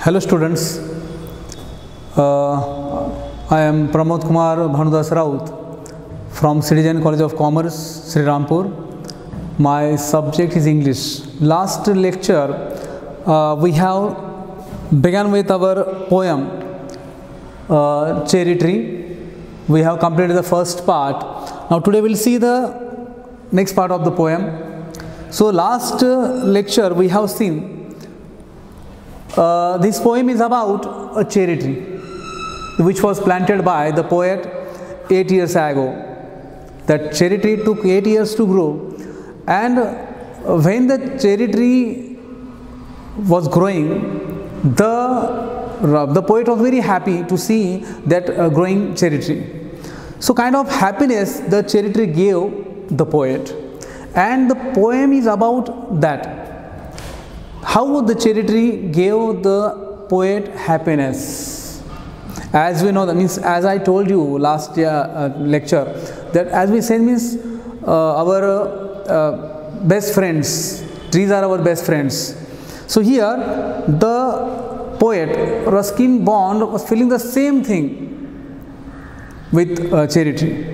Hello students, I am Pramod Kumar Bhanudas Raut from Citizen College of Commerce, Sri Rampur. My subject is English. Last lecture we have begun with our poem Cherry Tree. We have completed the first part. Now today we will see the next part of the poem. So last lecture we have seen this poem is about a cherry tree which was planted by the poet 8 years ago. That cherry tree took 8 years to grow, and when the cherry tree was growing, the poet was very happy to see that growing cherry tree. So kind of happiness the cherry tree gave the poet, and the poem is about that. How the cherry tree gave the poet happiness. As we know, that means, as I told you last lecture, that as we said, means our best friends, trees are our best friends. So here the poet Ruskin Bond was feeling the same thing with cherry tree.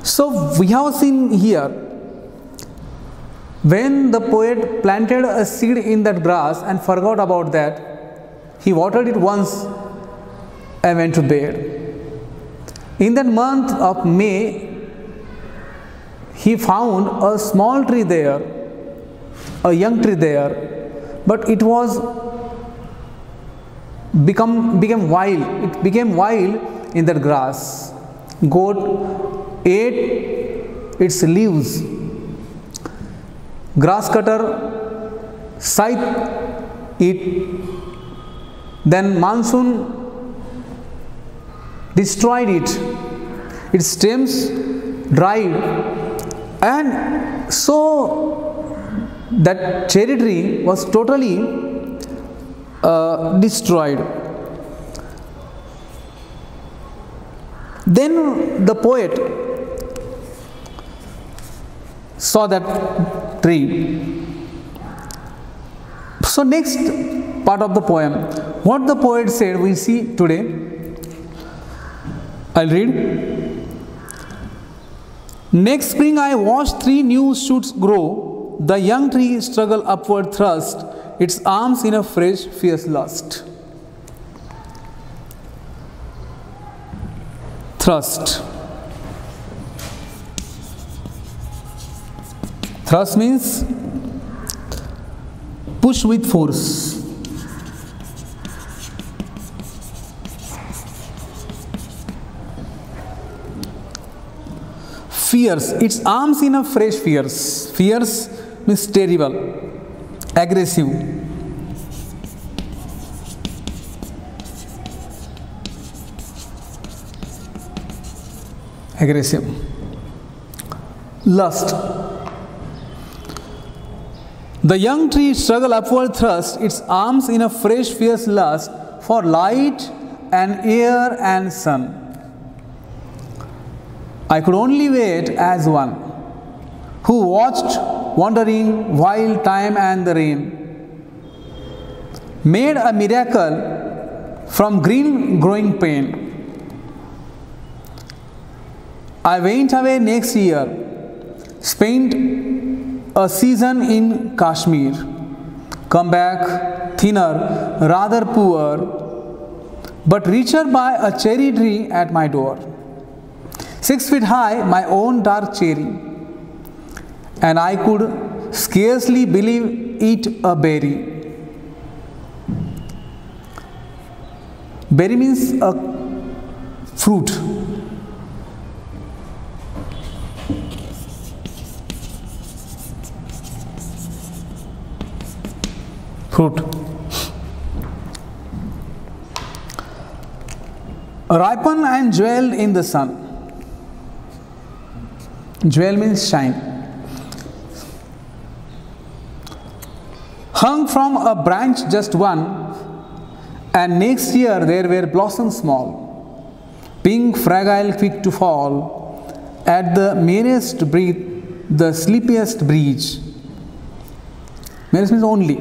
So we have seen here, when the poet planted a seed in that grass and forgot about that, he watered it once and went to bed. In that month of May, he found a small tree there, a young tree there, but it was became wild. It became wild in that grass. Goat ate its leaves. Grass cutter scythed it, then monsoon destroyed it, its stems dried, and so that cherry tree was totally destroyed. Then the poet saw that tree. So next part of the poem, what the poet said, we see today. I'll read. Next spring I watched 3 new shoots grow. The young tree struggle upward thrust, its arms in a fresh fierce lust. Thrust. Thrust means push with force. Fierce, its arms in a fresh fierce. Fierce means terrible, aggressive. Aggressive. Lust. The young tree struggle upward thrust, its arms in a fresh fierce lust for light and air and sun. I could only wait as one who watched wandering while time and the rain made a miracle from green growing pain. I went away next year, spent a season in Kashmir, come back thinner, rather poor, but richer by a cherry tree at my door. 6 feet high, my own dark cherry, and I could scarcely believe it a berry. Berry means a fruit. Fruit. Ripen and jeweled in the sun. Jewel means shine. Hung from a branch just one, and next year there were blossoms small, pink, fragile, quick to fall, at the merest breath, the sleepiest breeze. Merest means only.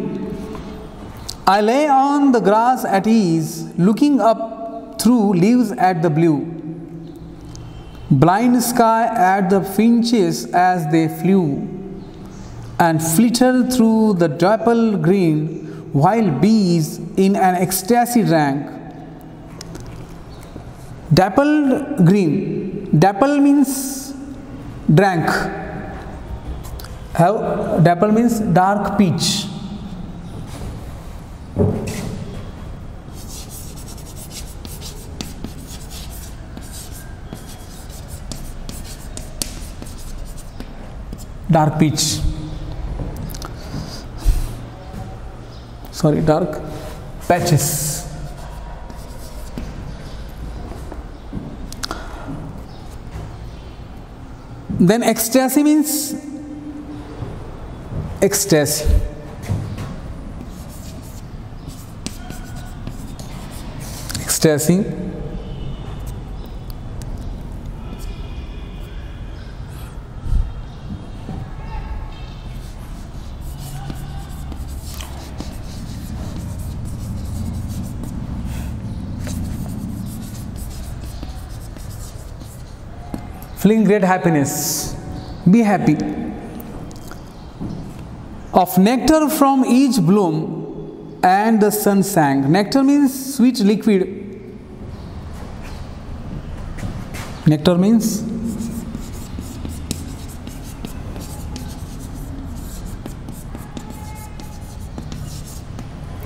I lay on the grass at ease, looking up through leaves at the blue, blind sky at the finches as they flew, and flittered through the dapple green, while bees in an ecstasy drank. Dappled green. Dapple means drank. Dapple means dark peach. Dark peach. Sorry, dark patches. Then ecstasy means ecstasy. Ecstasy. Feeling great happiness. Be happy. Of nectar from each bloom, and the sun sang. Nectar means sweet liquid. Nectar means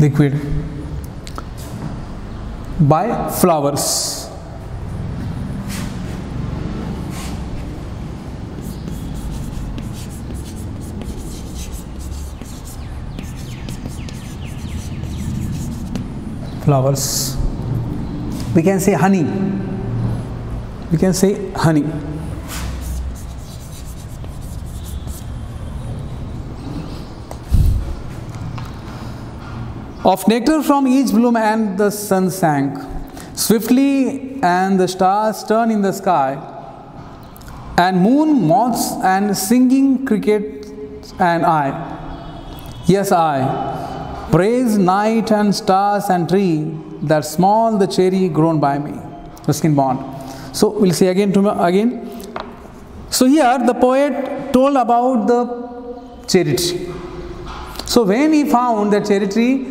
liquid by flowers. Flowers. We can say honey. We can say honey. Of nectar from each bloom, and the sun sank swiftly, and the stars turned in the sky, and moon, moths, and singing crickets, and I, yes, I praise night and stars and tree, that small the cherry grown by me. Ruskin Bond. So we'll see again. So here the poet told about the cherry tree. So when he found that cherry tree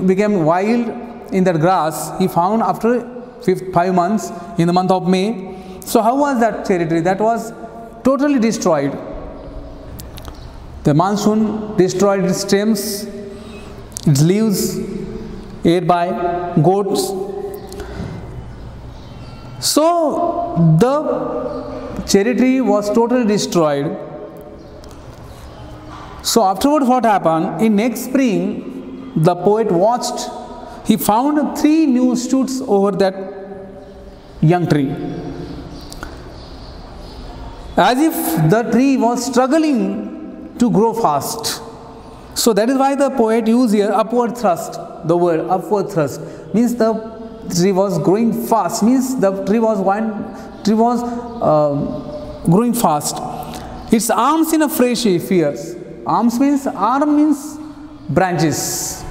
became wild in that grass, he found after 5 months in the month of May. So how was that cherry tree? That was totally destroyed. The monsoon destroyed its stems, its leaves, ate by goats. So the cherry tree was totally destroyed. So afterwards what happened? In next spring, the poet watched. He found 3 new shoots over that young tree, as if the tree was struggling to grow fast. So that is why the poet used here upward thrust. The word upward thrust means the tree was growing fast. Means the tree was growing fast. Its arms in a fresh fierce. Arm means branches.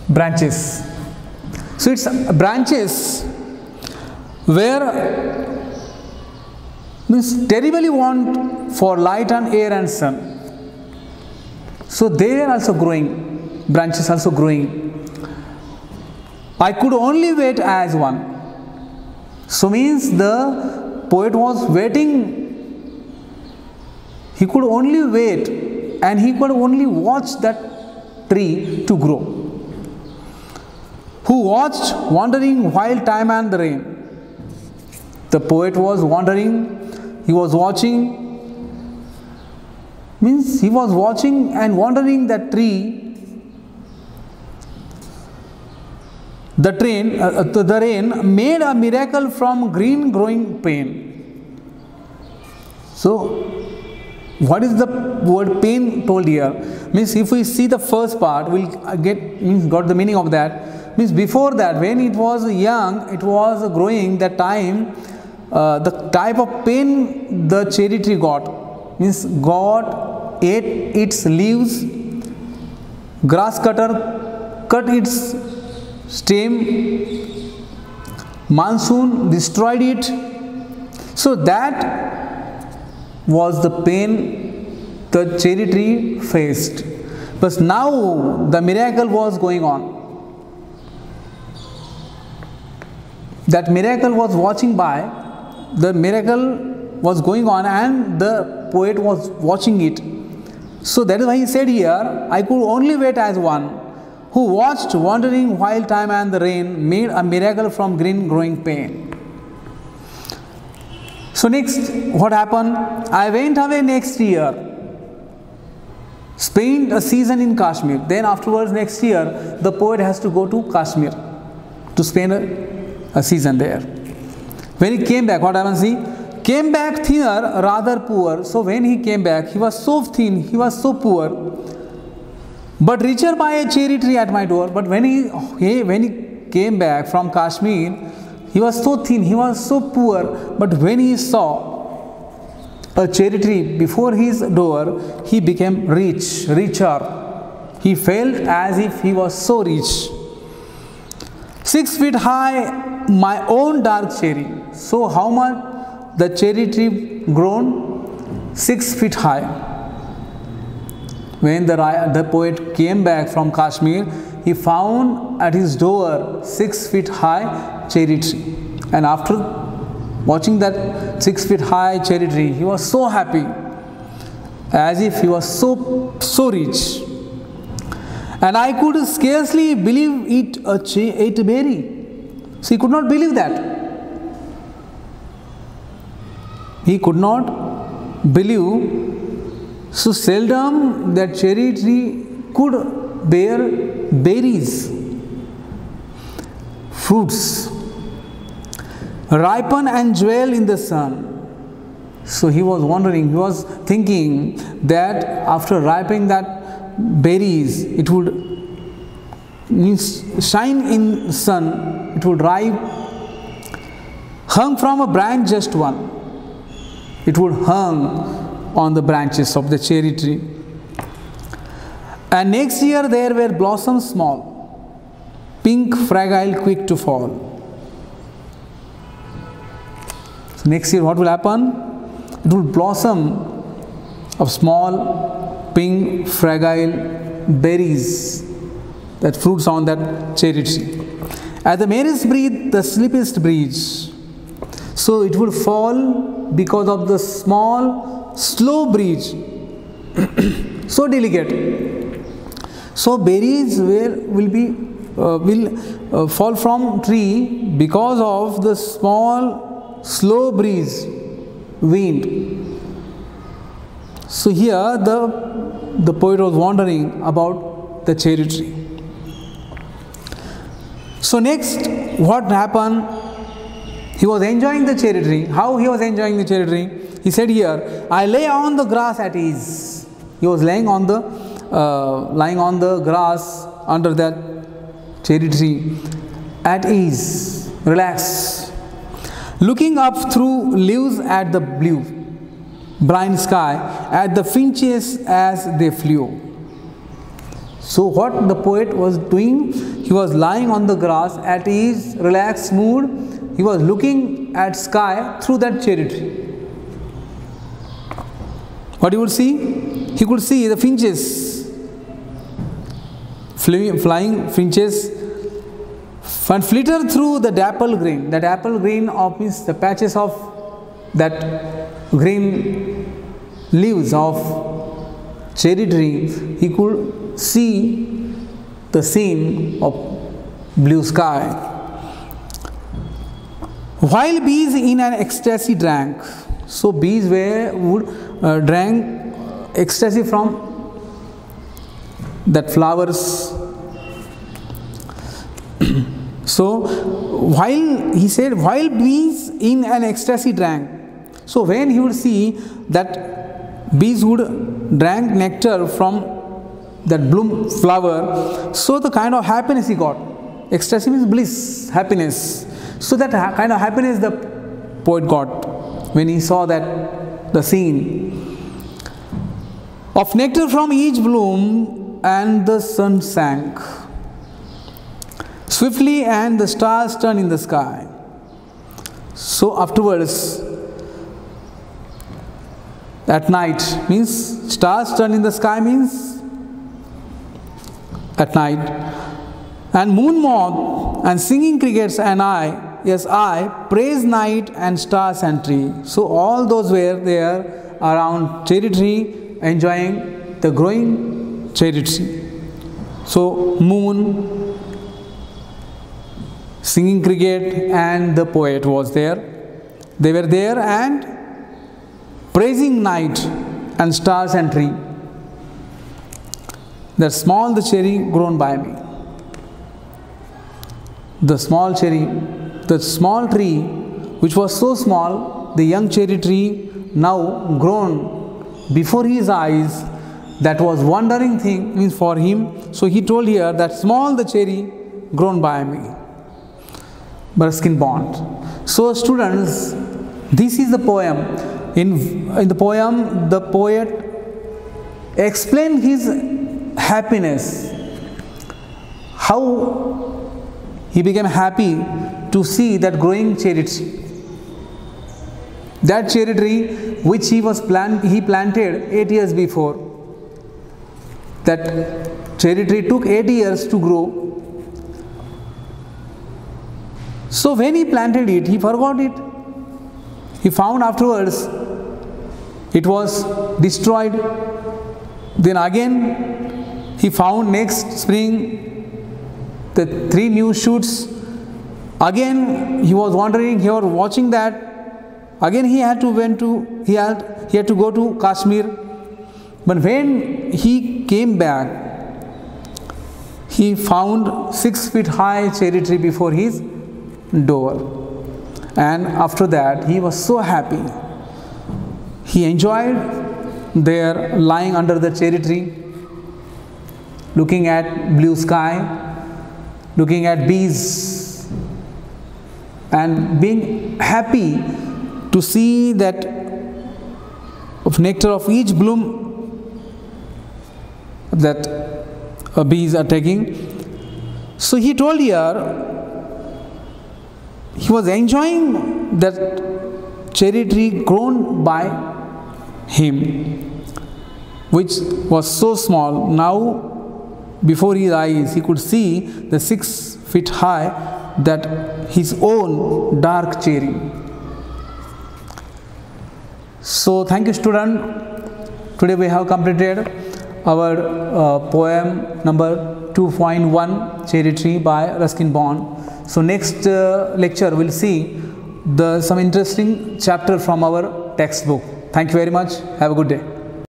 Branches. So its branches were means terribly want for light and air and sun. So they are also growing, branches also growing. I could only wait as one. So means the poet was waiting. He could only wait and he could only watch that tree to grow. Who watched wandering while time and the rain. The poet was wandering. He was watching, means he was watching and wandering that tree. The rain made a miracle from green growing pain. So, what is the word pain told here? Means if we see the first part, we'll got the meaning of that. Means before that, when it was young, it was growing. That time, the type of pain the cherry tree got, means God ate its leaves, grass cutter cut its stem, monsoon destroyed it. So that was the pain the cherry tree faced. But now the miracle was going on. That miracle was watching by, the miracle was going on and the poet was watching it. So that is why he said here, I could only wait as one who watched wandering while time and the rain made a miracle from green growing pain. So next, what happened? I went away next year, spent a season in Kashmir. Then afterwards, next year, the poet has to go to Kashmir to spend a season there. When he came back, what happened? See, came back thinner, rather poor. So when he came back, he was so thin, he was so poor, but richer by a cherry tree at my door. But when he came back from Kashmir, he was so thin, he was so poor, but when he saw a cherry tree before his door, he became richer. He felt as if he was so rich. 6 feet high, my own dark cherry. So how much the cherry tree grown? 6 feet high. When the poet came back from Kashmir, he found at his door 6 feet high cherry tree. And after watching that 6 feet high cherry tree, he was so happy, as if he was so rich. And I could scarcely believe it a berry. So he could not believe that. He could not believe. So seldom that cherry tree could bear berries, fruits, ripen and jewel in the sun. So he was wondering, he was thinking that after ripening that berries, it would shine in sun, it would ripe, hung from a branch just one. It would hung on the branches of the cherry tree. And next year there were blossoms small, pink, fragile, quick to fall. So next year what will happen? It will blossom of small, pink, fragile berries, that fruits on that cherry tree. At the merest breeze, the sleepiest breeze. So it will fall because of the small, slow breeze, so delicate. So berries will fall from tree because of the small, slow breeze, wind. So here the poet was wondering about the cherry tree. So next, what happened? He was enjoying the cherry tree. How he was enjoying the cherry tree? He said here, I lay on the grass at ease. He was lying on the grass under that cherry tree at ease, relaxed, looking up through leaves at the blue, blind sky, at the finches as they flew. So what the poet was doing, he was lying on the grass at his relaxed mood. He was looking at sky through that cherry tree. What he would see? He could see the finches, flying finches, and flitter through the dapple green. That apple green means the patches of that green leaves of cherry tree. He could see the scene of blue sky. While bees in an ecstasy drank. So bees would drank ecstasy from that flowers. So while he said, while bees in an ecstasy drank. So when he would see that bees would drank nectar from that bloom flower, so the kind of happiness he got. Ecstasy means bliss, happiness. So that kind of happiness the poet got when he saw that the scene. Of nectar from each bloom, and the sun sank swiftly, and the stars turned in the sky. So afterwards, at night, means stars turned in the sky means at night, and moon moth and singing crickets and I, yes I, praise night and stars and tree. So all those were there around cherry tree, enjoying the growing cherry tree. So moon, singing cricket, and the poet was there. They were there and praising night and stars and tree. The small the cherry grown by me. The small cherry, the small tree which was so small, the young cherry tree now grown before his eyes, that was wondering thing means for him. So he told here that small the cherry grown by me. Ruskin Bond. So students, this is the poem. In the poem, the poet explained his happiness, how he became happy to see that growing cherry tree. That cherry tree which he planted 8 years before. That cherry tree took 8 years to grow. So when he planted it, he forgot it. He found afterwards it was destroyed. Then again he found next spring the 3 new shoots. Again he was wondering, he was watching that. Again he had to go to Kashmir. But when he came back, he found 6 feet high cherry tree before his door. And after that he was so happy. He enjoyed there lying under the cherry tree, looking at blue sky, looking at bees, and being happy to see that of nectar of each bloom that bees are taking. So he told here, he was enjoying that cherry tree grown by him, which was so small. Now before his eyes he could see the 6 feet high, that his own dark cherry. So thank you student. Today we have completed our poem number 2.1 Cherry Tree by Ruskin Bond. So next lecture we'll see some interesting chapter from our textbook. Thank you very much. Have a good day.